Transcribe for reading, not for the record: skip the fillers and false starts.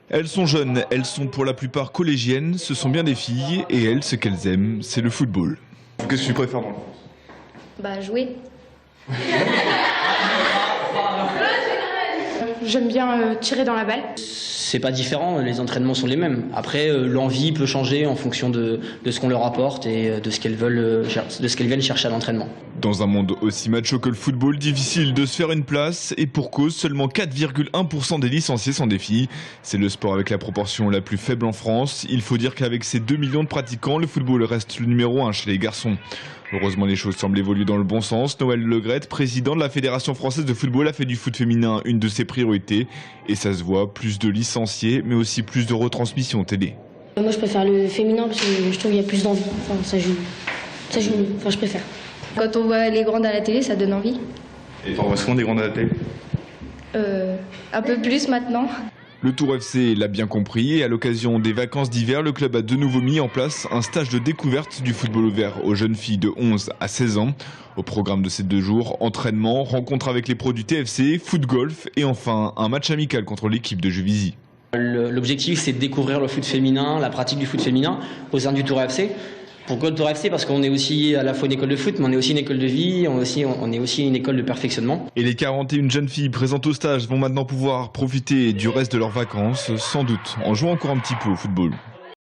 Elles sont jeunes, elles sont pour la plupart collégiennes, ce sont bien des filles et elles, ce qu'elles aiment, c'est le football. Qu'est-ce que tu préfères dans le foot? Bah jouer. J'aime bien tirer dans la balle. C'est pas différent, les entraînements sont les mêmes. Après, l'envie peut changer en fonction de ce qu'on leur apporte et de ce qu'elles viennent chercher à l'entraînement. Dans un monde aussi macho que le football, difficile de se faire une place et pour cause, seulement 4,1% des licenciés sont des filles. C'est le sport avec la proportion la plus faible en France. Il faut dire qu'avec ses 2 millions de pratiquants, le football reste le numéro 1 chez les garçons. Heureusement, les choses semblent évoluer dans le bon sens. Noël Le Graët, président de la Fédération française de football, a fait du foot féminin une de ses priorités. Et ça se voit, plus de licenciés, mais aussi plus de retransmissions télé. Moi, je préfère le féminin parce que je trouve qu'il y a plus d'envie. Enfin, ça joue mieux. Enfin, je préfère. Quand on voit les grandes à la télé, ça donne envie. Et t'en vois souvent des grandes à la télé? Un peu plus maintenant. Le Tour FC l'a bien compris et à l'occasion des vacances d'hiver, le club a de nouveau mis en place un stage de découverte du football ouvert aux jeunes filles de 11 à 16 ans. Au programme de ces 2 jours, entraînement, rencontre avec les pros du TFC, foot-golf et enfin un match amical contre l'équipe de Juvisy. L'objectif, c'est de découvrir le foot féminin, la pratique du foot féminin au sein du Tour FC. Pourquoi le Tour FC? Parce qu'on est aussi à la fois une école de foot, mais on est aussi une école de vie, on est aussi une école de perfectionnement. Et les 41 jeunes filles présentes au stage vont maintenant pouvoir profiter du reste de leurs vacances, sans doute en jouant encore un petit peu au football.